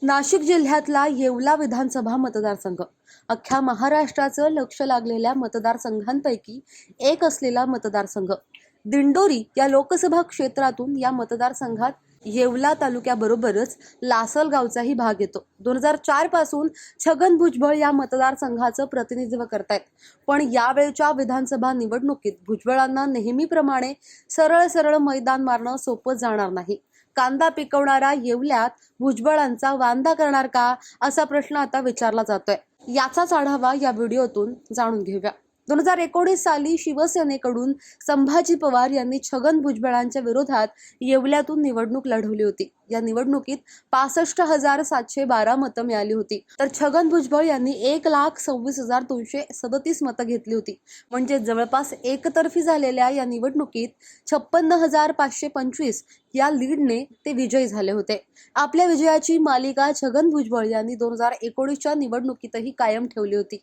नाशिक जिल्ह्यातला येवला विधानसभा मतदारसंघ अख्ख्या महाराष्ट्राचं लक्ष लागलेल्या मतदारसंघांपैकी एक असलेला मतदारसंघ दिंडोरी या लोकसभा क्षेत्रातून या मतदारसंघात येवला तालुक्याबरोबरच लासलगावचाही भाग येतो। 2004 पासून छगन भुजबळ या मतदारसंघाचं प्रतिनिधित्व करतायत, पण यावेळच्या विधानसभा निवडणुकीत भुजबळांना नेहमीप्रमाणे सरळ मैदान मारणं सोपं जाणार नाही। कांदा पिकवणारा येवल्यात भुजबळांचा वांदा करणार का, असा प्रश्न आता विचारला जातोय। याचाच आढावा या व्हिडिओतून जाणून घेऊया। 2019 साली शिवसेनेकडून संभाजी पवार यांनी छगन भुजबळांच्या विरोधात येवल्यातून निवडणूक लढवली होती। या निवडणुकीत 65,712 मतं मिळाली होती, तर छगन भुजबळ यांनी 1,26,237 मतं घेतली होती। म्हणजे जवळपास एकतर्फी झालेल्या या निवडणुकीत 56,525 या लीडने ते विजयी झाले होते। आपल्या विजयाची मालिका छगन भुजबळ यांनी 2019च्या निवडणुकीतही कायम ठेवली होती।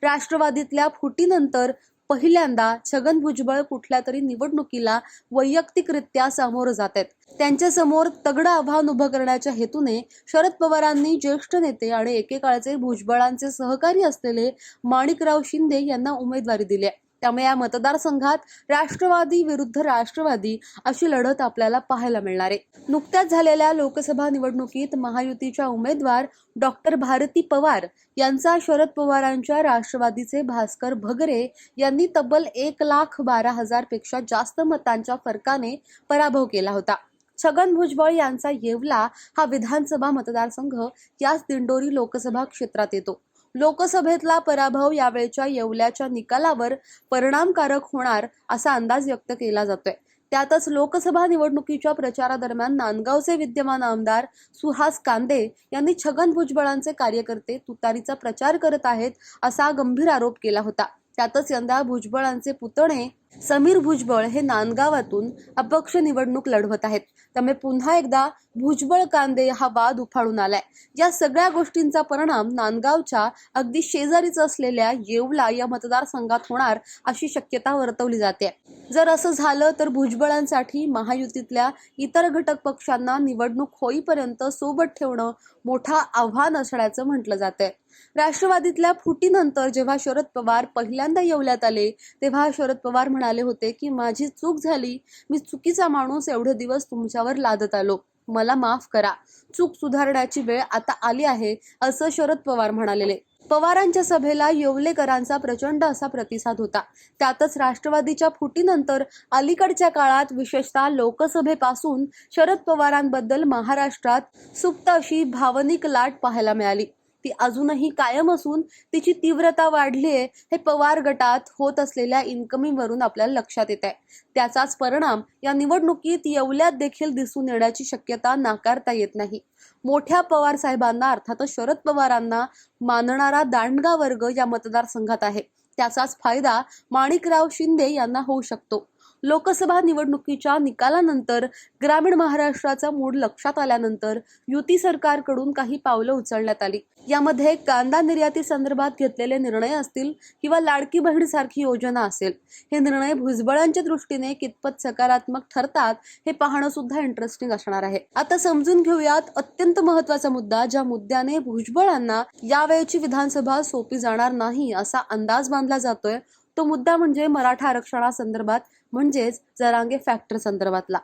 राष्ट्रवादीतल्या फुटीनंतर पहिल्यांदा छगन भुजबळ कुठल्या तरी निवडणुकीला वैयक्तिकरित्या सामोरं जात आहेत। त्यांच्या समोर तगडं आव्हान उभं करण्याच्या हेतूने शरद पवारांनी ज्येष्ठ नेते आणि एकेकाळचे भुजबळांचे सहकारी असलेले माणिकराव शिंदे यांना उमेदवारी दिली आहे। त्यामुळे या मतदारसंघात राष्ट्रवादी विरुद्ध राष्ट्रवादी अशी लढत आपल्याला पाहायला मिळणार आहे। नुकत्याच झालेल्या लोकसभा निवडणुकीत महायुतीच्या उमेदवार डॉक्टर भारती पवार यांचा शरद पवारांच्या राष्ट्रवादीचे भास्कर भगरे यांनी तब्बल 1,12,000 पेक्षा जास्त मतांच्या फरकाने पराभव केला होता। छगन भुजबळ यांचा येवला हा विधानसभा मतदारसंघ याच दिंडोरी लोकसभा क्षेत्रात येतो। लोकसभेतला पराभव यावेळच्या येवल्याच्या निकालावर परिणामकारक होणार असा अंदाज व्यक्त केला जातोय। त्यातच लोकसभा निवडणुकीच्या प्रचारादरम्यान नांदगावचे विद्यमान आमदार सुहास कांदे यांनी छगन भुजबळांचे कार्यकर्ते तुतारीचा प्रचार करत आहेत असा गंभीर आरोप केला होता। त्यातच यंदा भुजबळांचे पुतणे समीर भुजबळ हे नांदगावातून अपक्ष निवडणूक लढवत आहेत। त्यामुळे पुन्हा एकदा भुजबळ कांदे हा वाद उफाळून आलाय। या सगळ्या गोष्टींचा परिणाम नांदगावच्या अगदी शेजारीच असलेल्या येवला या मतदारसंघात होणार अशी शक्यता वर्तवली जाते। जर असं झालं तर भुजबळांसाठी महायुतीतल्या इतर घटक पक्षांना निवडणूक होईपर्यंत सोबत ठेवणं मोठं आव्हान असण्याचं म्हटलं जातंय। राष्ट्रवादीतल्या फुटीनंतर जेव्हा शरद पवार पहिल्यांदा येवल्यात आले तेव्हा शरद पवार म्हणाले होते की माझी चूक झाली, मी चुकीचा माणूस एवढे दिवस तुमच्यावर लादत आलो, मला माफ करा, चूक सुधारण्याची वेळ आता आली आहे असं शरद पवार म्हणालेले। पवारांच्या सभेला येवलेकरांचा प्रचंड असा प्रतिसाद होता। त्यातच राष्ट्रवादीच्या फुटीनंतर अलीकडच्या काळात विशेषतः लोकसभेपासून शरद पवारांबद्दल महाराष्ट्रात सुप्त अशी भावनिक लाट पाहायला मिळाली। ती अजूनही कायम असून तिची तीव्रता वाढलीये हे पवार गटात होत असलेल्या इन्कमिंगवरून आपल्याला लक्षात येत आहे। त्याचाच परिणाम या निवडणुकीत येवल्यात देखील दिसून येण्याची शक्यता नाकारता येत नाही। मोठ्या पवार साहेबांना अर्थातच शरद पवारांना मानणारा दांडगा वर्ग या मतदारसंघात आहे। त्याचाच फायदा माणिकराव शिंदे यांना होऊ शकतो। लोकसभा निवडणुकीच्या निकालानंतर ग्रामीण महाराष्ट्राचा मूड लक्षात आल्यानंतर युती सरकारकडून काही पावलं उचलण्यात आली। यामध्ये कांदा निर्याती संदर्भात घेतलेले निर्णय असतील किंवा लाडकी बहीणसारखी योजना असेल, हे निर्णय भुजबळांच्या दृष्टीने कितपत सकारात्मक ठरतात हे पाहणं सुद्धा इंटरेस्टिंग असणार आहे। आता समजून घेऊयात अत्यंत महत्त्वाचा मुद्दा, ज्या मुद्द्याने भुजबळांना यावेळची विधानसभा सोपी जाणार नाही असा अंदाज बांधला जातोय। तो मुद्दा म्हणजे मराठा आरक्षणासंदर्भात, म्हणजेच जरांगे फॅक्टर संदर्भातला।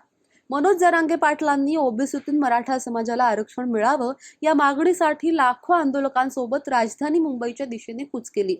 मनोज जरांगे पाटलांनी ओबीसीतून मराठा समाजाला आरक्षण मिळावं या मागणीसाठी लाखो आंदोलकांसोबत राजधानी मुंबईच्या दिशेने कूच केली।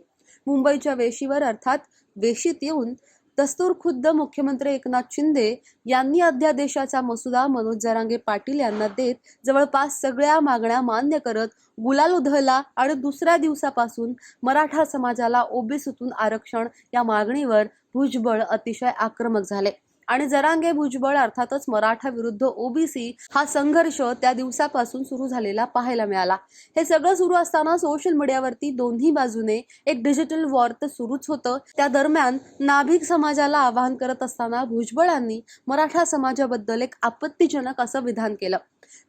मुंबईच्या वेशीवर अर्थात वेशीत येऊन दस्तूरखुद्द मुख्यमंत्री एकनाथ शिंदे यांनी अध्यादेशाचा मसुदा मनोज जरांगे पाटील यांना देत जवळपास सगळ्या मागण्या मान्य करत गुलाल उधळला आणि दुसऱ्या दिवसापासून मराठा समाजाला ओबीसीतून आरक्षण या मागणीवर भुजबळ अतिशय आक्रमक झाले आणि जरांगे भुजबळ अर्थातच मराठा विरुद्ध ओबीसी हा संघर्ष त्या दिवसापासून सुरू झालेला पाहायला मिळाला। हे सगळं सुरू असताना सोशल मीडियावरती दोन्ही बाजूने एक डिजिटल वॉर तर सुरूच होतं। त्या दरम्यान नाभिक समाजाला आवाहन करत असताना भुजबळांनी मराठा समाजाबद्दल एक आपत्तीजनक असं विधान केलं।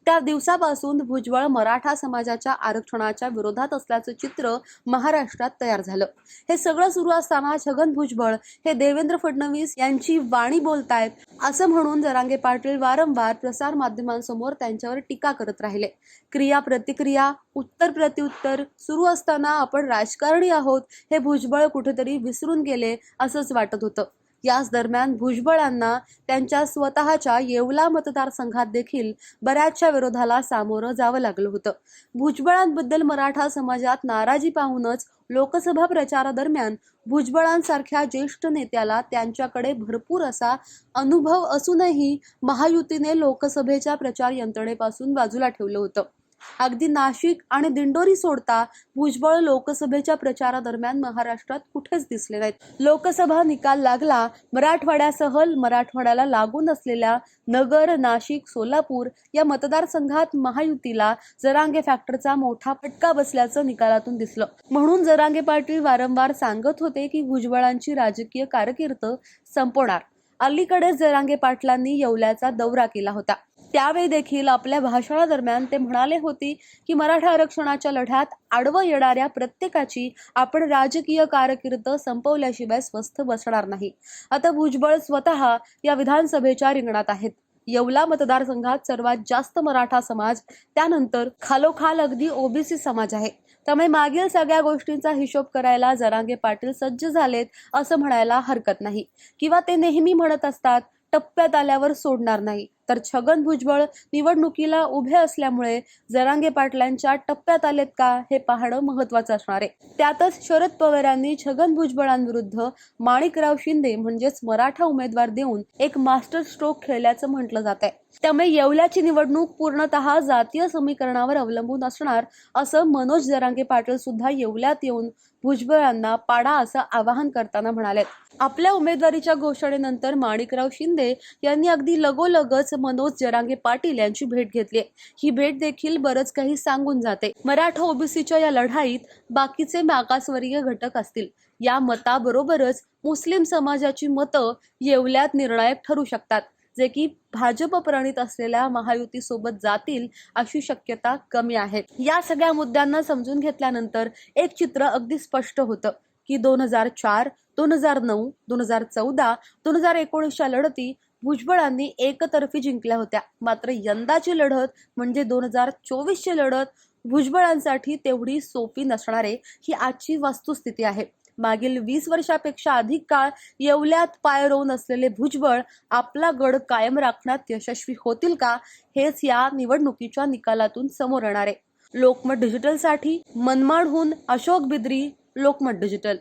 त्या दिवसापासून भुजबळ मराठा समाजाच्या आरक्षणाच्या विरोधात असल्याचं चित्र महाराष्ट्रात तयार झालं। हे सगळं सुरू असताना छगन भुजबळ हे देवेंद्र फडणवीस यांची वाणी बोलतायत असं म्हणून जरांगे पाटील वारंवार प्रसार माध्यमांसमोर त्यांच्यावर टीका करत राहिले। क्रिया प्रतिक्रिया, उत्तर प्रत्युत्तर सुरू असताना आपण राजकारणी आहोत हे भुजबळ कुठेतरी विसरून गेले असंच वाटत होतं। याच दरम्यान भुजबळांना त्यांच्या स्वतःच्या येवला मतदारसंघात देखील बऱ्याचशा विरोधाला सामोरं जावं लागलं होतं। भुजबळांबद्दल मराठा समाजात नाराजी पाहूनच लोकसभा प्रचारादरम्यान भुजबळांसारख्या ज्येष्ठ नेत्याला त्यांच्याकडे भरपूर असा अनुभव असूनही महायुतीने लोकसभेच्या प्रचार यंत्रणेपासून बाजूला ठेवलं होतं। अगदी नाशिक आणि दिंडोरी सोडता भुजबळ लोकसभेच्या प्रचारादरम्यान महाराष्ट्रात कुठेच दिसले नाहीत। लोकसभा निकाल लागला, मराठवाड्यासह मराठवाड्याला लागून असलेल्या नगर, नाशिक, सोलापूर या मतदारसंघात महायुतीला जरांगे फॅक्टरचा मोठा फटका बसल्याचं निकालातून दिसलं। म्हणून जरांगे पाटील वारंवार सांगत होते की भुजबळांची राजकीय कारकीर्द संपणार। अलीकडेच जरांगे पाटलांनी येवल्याचा दौरा केला होता। त्यावेळी देखील आपल्या भाषणादरम्यान ते म्हणाले होते की मराठा आरक्षणाच्या लढ्यात आडवं येणाऱ्या प्रत्येकाची आपण राजकीय कारकीर्द संपवल्याशिवाय स्वस्थ बसणार नाही। आता भुजबळ स्वतः या विधानसभेच्या रिंगणात आहेत। येवला मतदारसंघात सर्वात जास्त मराठा समाज, त्यानंतर खालोखाल अगदी ओबीसी समाज आहे। त्यामुळे मागील सगळ्या गोष्टींचा हिशोब करायला जरांगे पाटील सज्ज झालेत असं म्हणायला हरकत नाही। किंवा ते नेहमी म्हणत असतात टप्प्यात आल्यावर सोडणार नाही, तर छगन भुजबळ निवडणुकीला उभे असल्यामुळे जरांगे पाटलांच्या टप्प्यात आलेत का हे पाहणं महत्त्वाचं असणार आहे। त्यातच शरद पवारांनी छगन भुजबळांविरुद्ध माणिकराव शिंदे म्हणजेच मराठा उमेदवार देऊन एक मास्टर स्ट्रोक खेळल्याचं म्हटलं जात आहे। त्यामुळे येवल्याची निवडणूक पूर्णतः जातीय समीकरणावर अवलंबून असणार असं मनोज जरांगे पाटील सुद्धा येवल्यात येऊन भुजबळांना पाडा असं आवाहन करताना म्हणाले। आपल्या उमेदवारीच्या घोषणेनंतर माणिकराव शिंदे यांनी अगदी लगोलगच मनोज जरांगे पाटील यांची भेट घेतली। ही भेट देखील बरंच काही सांगून जाते। मराठा ओबीसीच्या या लढाईत बाकीचे मागासवर्गीय घटक असतील, या मताबरोबरच मुस्लिम समाजाची मतं येवल्यात निर्णायक ठरू शकतात, जे की भाजप प्रणित असलेल्या महायुतीसोबत जातील अशी शक्यता कमी आहे। या सगळ्या मुद्द्यांना समजून घेतल्यानंतर एक चित्र अगदी स्पष्ट होतं की 2004, 2009, 2014, 2019च्या लढती भुजबळांनी एकतर्फी जिंकल्या होत्या। मात्र यंदाची लढत म्हणजे 2024ची लढत भुजबळांसाठी तेवढी सोपी नसणार आहे, ही आजची वस्तुस्थिती आहे। मागील 20 वर्षापेक्षा अधिक काळ येवल्यात पाय रोवून असलेले भुजबळ आपला गड कायम राखण्यात यशस्वी होतील का, हेच या निवडणुकीच्या निकालातून समोर येणार आहे। लोकमत डिजिटलसाठी मनमाडहून अशोक बिद्री, लोकमत डिजिटल।